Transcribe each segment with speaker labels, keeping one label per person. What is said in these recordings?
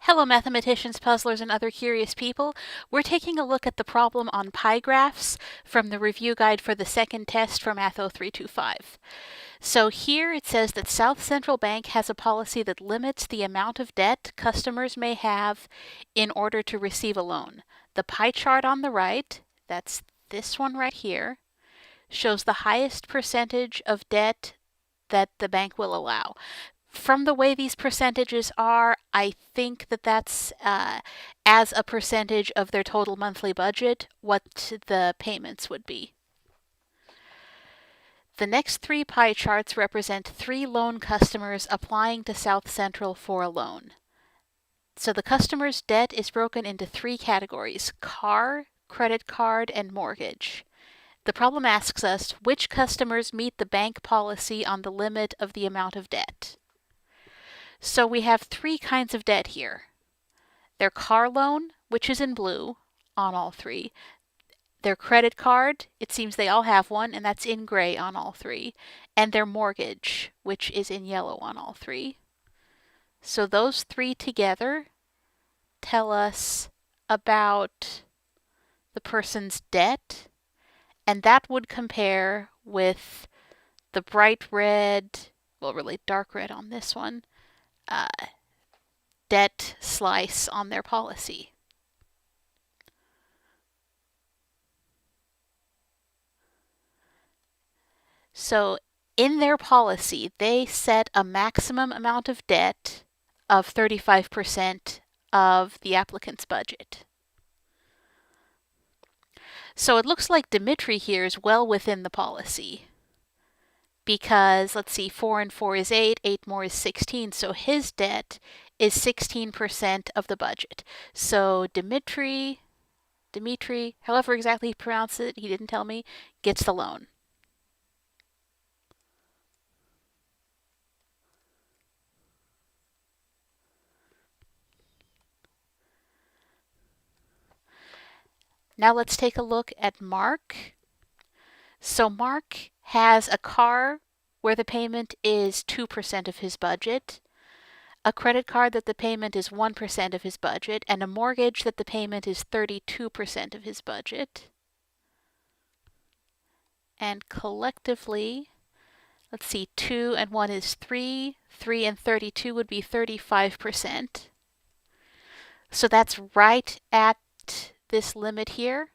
Speaker 1: Hello mathematicians, puzzlers, and other curious people. We're taking a look at the problem on pie graphs from the review guide for the second test for Math 0325. So here it says that South Central Bank has a policy that limits the amount of debt customers may have in order to receive a loan. The pie chart on the right, that's this one right here, shows the highest percentage of debt that the bank will allow. From the way these percentages are, I think that that's as a percentage of their total monthly budget, what the payments would be. The next three pie charts represent three loan customers applying to South Central for a loan. So the customer's debt is broken into three categories: car, credit card, and mortgage. The problem asks us which customers meet the bank policy on the limit of the amount of debt. So we have three kinds of debt here. Their car loan, which is in blue on all three. Their credit card, it seems they all have one, and that's in gray on all three. And their mortgage, which is in yellow on all three. So those three together tell us about the person's debt, and that would compare with the bright red, well, really dark red on this one, debt slice on their policy. So in their policy, they set a maximum amount of debt of 35% of the applicant's budget. So it looks like Dimitri here is well within the policy. Because, let's see, 4 and 4 is 8, 8 more is 16, so his debt is 16% of the budget. So Dimitri, however exactly he pronounced it, he didn't tell me, gets the loan. Now let's take a look at Mark. So Mark has a car where the payment is 2% of his budget, a credit card that the payment is 1% of his budget, and a mortgage that the payment is 32% of his budget. And collectively, let's see, 2 and 1 is 3, 3 and 32 would be 35%. So that's right at this limit here.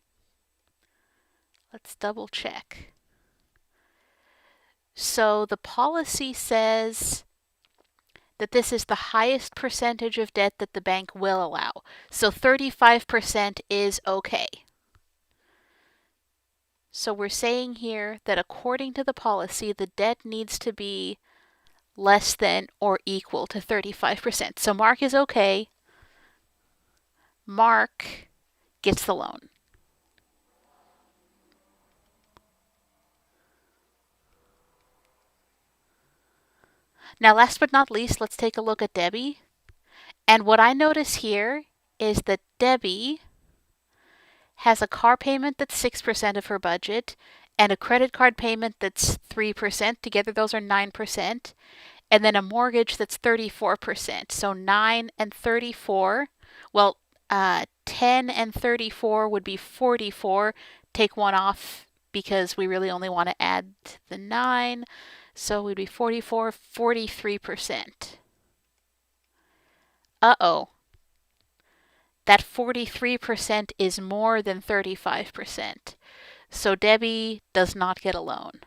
Speaker 1: Let's double check. So the policy says that this is the highest percentage of debt that the bank will allow. So 35% is okay. So we're saying here that according to the policy, the debt needs to be less than or equal to 35%. So Mark is okay. Mark gets the loan. Now, last but not least, let's take a look at Debbie. And what I notice here is that Debbie has a car payment that's 6% of her budget and a credit card payment that's 3%. Together, those are 9%. And then a mortgage that's 34%. So 9 and 34. Well, 10 and 34 would be 44. Take one off because we really only want to add the 9. So we'd be 44, 43%. Uh-oh. That 43% is more than 35%. So Debbie does not get a loan.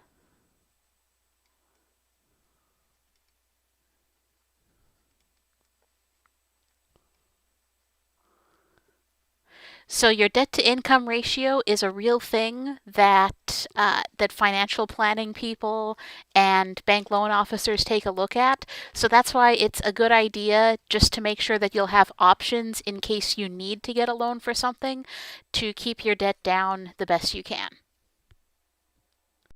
Speaker 1: So your debt to income ratio is a real thing that financial planning people and bank loan officers take a look at. So that's why it's a good idea just to make sure that you'll have options in case you need to get a loan for something to keep your debt down the best you can.